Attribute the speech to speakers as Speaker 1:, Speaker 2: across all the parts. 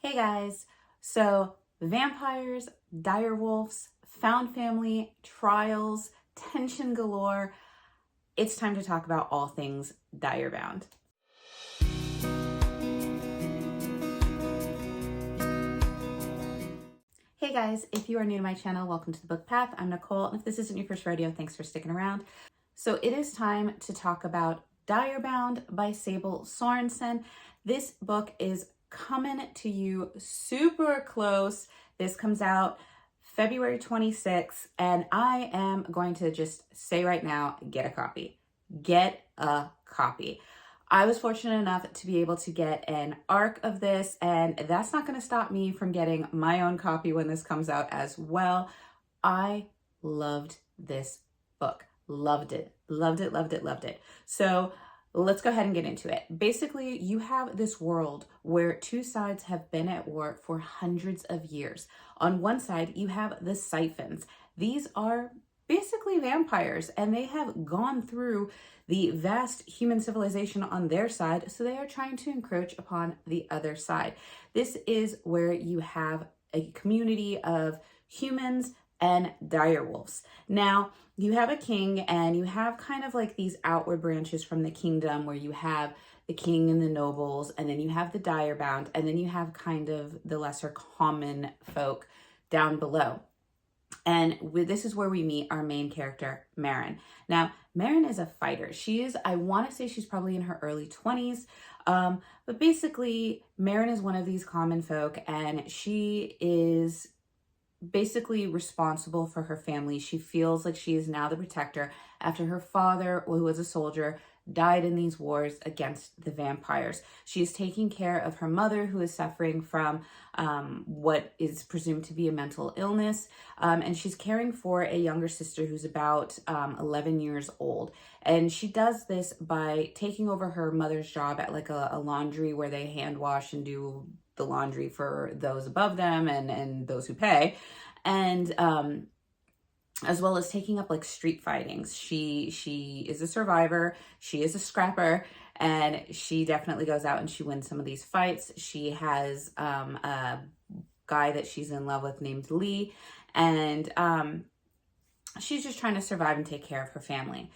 Speaker 1: Hey guys, so vampires, direwolves, found family, trials, tension galore. It's time to talk about all things Direbound. Hey guys, if you are new to my channel, welcome to the Book Path. I'm Nicole, and if this isn't your first rodeo, thanks for sticking around. So it is time to talk about Direbound by Sable Sorensen. This book is coming to you super close. This comes out February 26th, and I am going to just say right now, get a copy. Get a copy. I was fortunate enough to be able to get an ARC of this, and that's not going to stop me from getting my own copy when this comes out as well. I loved this book. Loved it. Loved it, loved it, loved it. So let's go ahead and get into it. Basically, you have this world where two sides have been at war for hundreds of years. On one side, you have the Siphons. These are basically vampires, and they have gone through the vast human civilization on their side, so they are trying to encroach upon the other side. This is where you have a community of humans and direwolves. Now, you have a king, and you have kind of like these outward branches from the kingdom where you have the king and the nobles, and then you have the direbound, and then you have kind of the lesser common folk down below. And this is where we meet our main character, Marin. Now, Marin is a fighter. She is, I want to say she's probably in her early 20s. But basically, Marin is one of these common folk, and she is basically responsible for her family. She feels like she is now the protector after her father, who was a soldier, died in these wars against the vampires. She is taking care of her mother, who is suffering from what is presumed to be a mental illness, and she's caring for a younger sister who's about 11 years old. And she does this by taking over her mother's job at like a laundry where they hand wash and do the laundry for those above them and those who pay, and as well as taking up like street fightings. She is a survivor, she is a scrapper, and she definitely goes out and she wins some of these fights. She has a guy that she's in love with named Lee, and she's just trying to survive and take care of her family.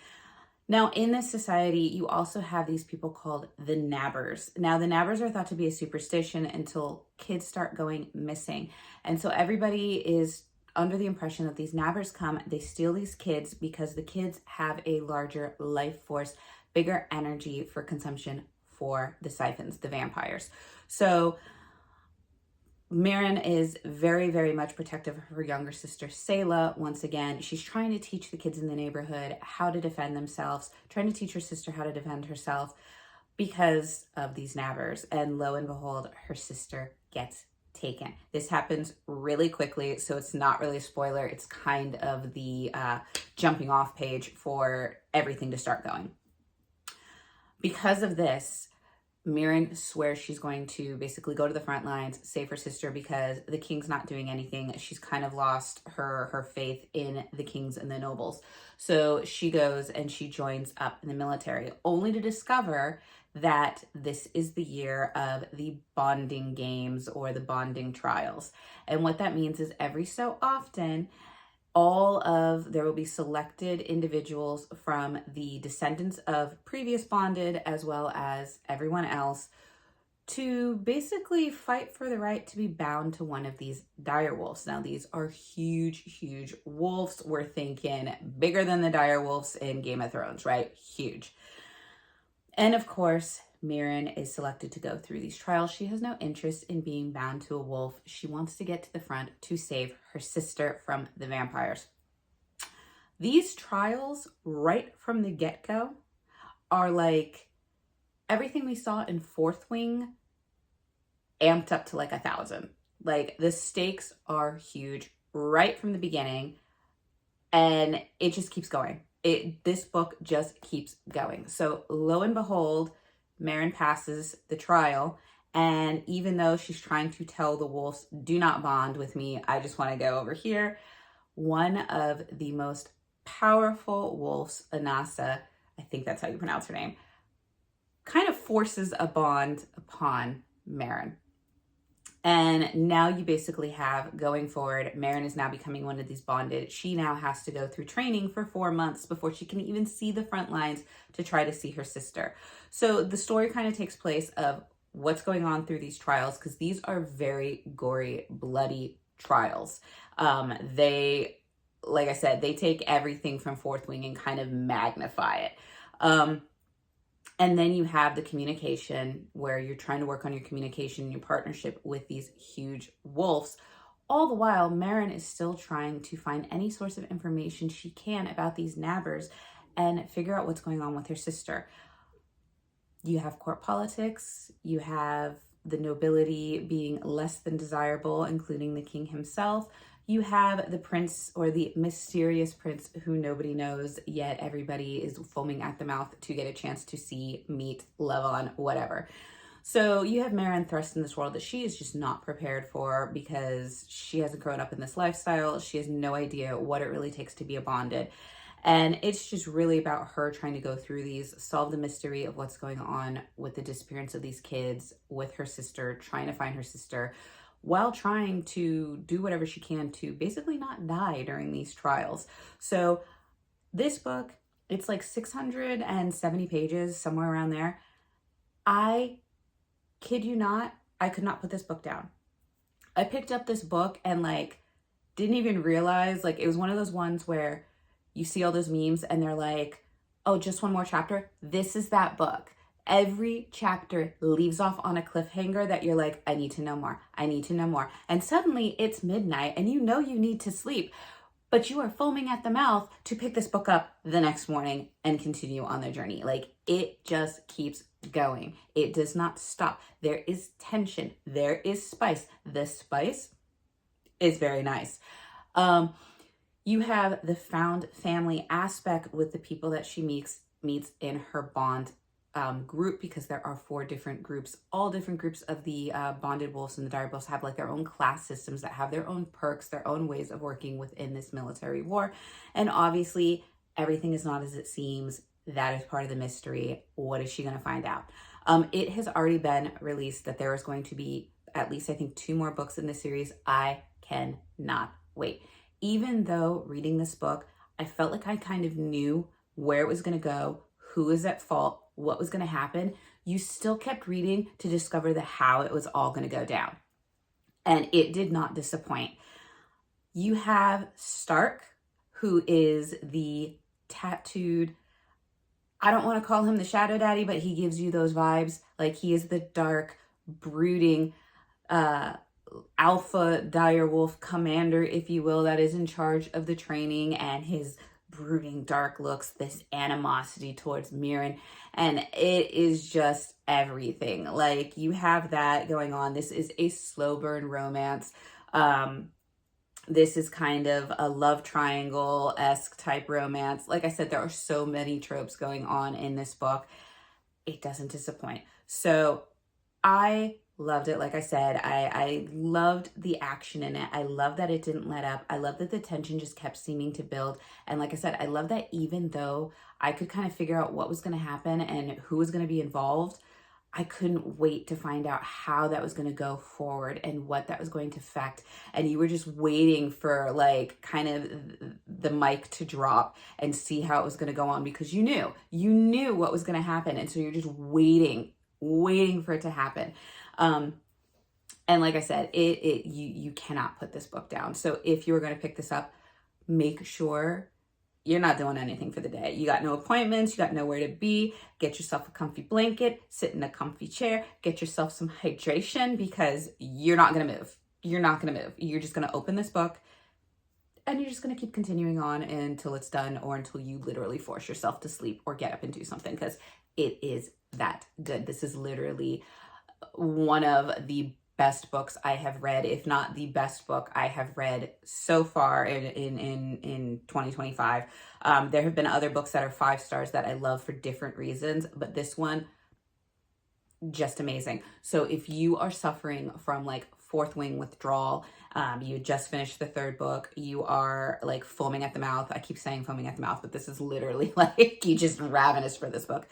Speaker 1: Now, in this society, you also have these people called the nabbers. Now, the nabbers are thought to be a superstition until kids start going missing. And so everybody is under the impression that these nabbers come, they steal these kids because the kids have a larger life force, bigger energy for consumption for the Siphons, the vampires. So Marin is very, very much protective of her younger sister, Sayla. Once again, she's trying to teach the kids in the neighborhood how to defend themselves, trying to teach her sister how to defend herself because of these nabbers. And lo and behold, her sister gets taken. This happens really quickly, so it's not really a spoiler. It's kind of the jumping off page for everything to start going. Because of this, Marin swears she's going to basically go to the front lines, save her sister, because the king's not doing anything. She's kind of lost her faith in the kings and the nobles. So she goes and she joins up in the military, only to discover that this is the year of the bonding games or the bonding trials. And what that means is every so often, there will be selected individuals from the descendants of previous bonded as well as everyone else to basically fight for the right to be bound to one of these direwolves. Now, these are huge, huge wolves. We're thinking bigger than the direwolves in Game of Thrones, right? Huge. And of course, Marin is selected to go through these trials. She has no interest in being bound to a wolf. She wants to get to the front to save her sister from the vampires. These trials, right from the get-go, are like everything we saw in Fourth Wing amped up to like 1,000. Like, the stakes are huge right from the beginning, and it just keeps going. This book just keeps going. So lo and behold, Marin passes the trial, and even though she's trying to tell the wolves, do not bond with me, I just want to go over here, one of the most powerful wolves, Anasa, I think that's how you pronounce her name, kind of forces a bond upon Marin. And now you basically have, going forward, Marin is now becoming one of these bonded. She now has to go through training for 4 months before she can even see the front lines to try to see her sister. So the story kind of takes place of what's going on through these trials, because these are very gory, bloody trials. They, like I said, they take everything from Fourth Wing and kind of magnify it. And then you have the communication where you're trying to work on your communication and your partnership with these huge wolves. All the while, Marin is still trying to find any source of information she can about these nabbers and figure out what's going on with her sister. You have court politics, you have the nobility being less than desirable, including the king himself. You have the prince, or the mysterious prince who nobody knows, yet everybody is foaming at the mouth to get a chance to see, meet, love on, whatever. So you have Marin thrust in this world that she is just not prepared for, because she hasn't grown up in this lifestyle. She has no idea what it really takes to be a bonded. And it's just really about her trying to go through these, solve the mystery of what's going on with the disappearance of these kids, with her sister, trying to find her sister, while trying to do whatever she can to basically not die during these trials. So this book, it's like 670 pages, somewhere around there. I kid you not, I could not put this book down. I picked up this book and like didn't even realize, like, it was one of those ones where you see all those memes and they're like, oh, just one more chapter. This is that book. Every chapter leaves off on a cliffhanger that you're like, I need to know more. I need to know more. And suddenly it's midnight and you know you need to sleep, but you are foaming at the mouth to pick this book up the next morning and continue on their journey. Like, it just keeps going. It does not stop. There is tension. There is spice. The spice is very nice. You have the found family aspect with the people that she meets in her bond group, because there are 4 different groups. All different groups of the bonded wolves and the direwolves have like their own class systems that have their own perks, their own ways of working within this military war. And obviously everything is not as it seems. That is part of the mystery. What is she going to find out? It has already been released that there is going to be at least, I think, 2 more books in this series. I cannot wait. Even though reading this book, I felt like I kind of knew where it was going to go, who was at fault, what was going to happen, you still kept reading to discover the how it was all going to go down. And it did not disappoint. You have Stark, who is the tattooed, I don't want to call him the shadow daddy, but he gives you those vibes. Like, he is the dark, brooding, alpha direwolf commander, if you will, that is in charge of the training, and his brooding dark looks, this animosity towards Marin, and it is just everything. Like, you have that going on. This is a slow burn romance. This is kind of a love triangle-esque type romance. Like I said, there are so many tropes going on in this book. It doesn't disappoint. So I loved it. Like I said, I loved the action in it. I love that it didn't let up. I love that the tension just kept seeming to build. And like I said, I love that even though I could kind of figure out what was going to happen and who was going to be involved, I couldn't wait to find out how that was going to go forward and what that was going to affect. And you were just waiting for like kind of the mic to drop and see how it was going to go on, because you knew what was going to happen. And so you're just waiting for it to happen. And like I said, you cannot put this book down. So if you were going to pick this up, make sure you're not doing anything for the day. You got no appointments, you got nowhere to be. Get yourself a comfy blanket, sit in a comfy chair, get yourself some hydration, because you're not going to move. You're not going to move. You're just going to open this book and you're just going to keep continuing on until it's done, or until you literally force yourself to sleep or get up and do something, because it is that good. This is literally one of the best books I have read, if not the best book I have read so far in 2025. There have been other books that are 5 stars that I love for different reasons, but this one, just amazing. So if you are suffering from like Fourth Wing withdrawal, you just finished the 3rd book, you are like foaming at the mouth. I keep saying foaming at the mouth, but this is literally like, you just ravenous for this book.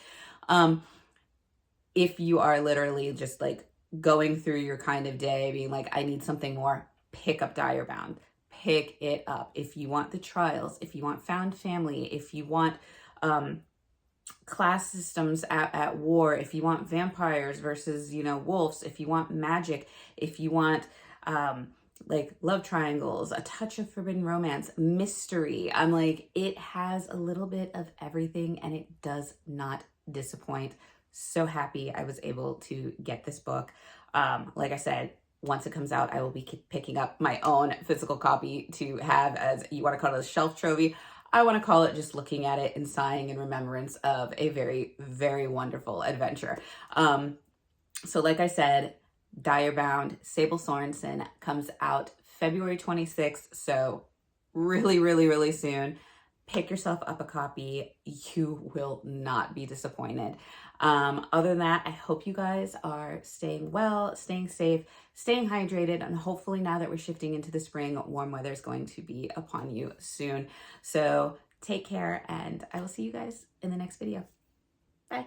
Speaker 1: If you are literally just like going through your kind of day being like, I need something more, pick up Direbound. Pick it up. If you want the trials, if you want found family, if you want class systems at war, if you want vampires versus, you know, wolves, if you want magic, if you want like love triangles, a touch of forbidden romance, mystery. I'm like, it has a little bit of everything and it does not disappoint. So happy I was able to get this book. Like I said, once it comes out, I will be picking up my own physical copy to have as, you want to call it, a shelf trophy. I want to call it just looking at it and sighing in remembrance of a very, very wonderful adventure. So like I said, Direbound, Sable Sorensen comes out February 26th. So really, really, really soon. Pick yourself up a copy. You will not be disappointed. Other than that, I hope you guys are staying well, staying safe, staying hydrated, and hopefully now that we're shifting into the spring, warm weather is going to be upon you soon. So take care, and I will see you guys in the next video. Bye.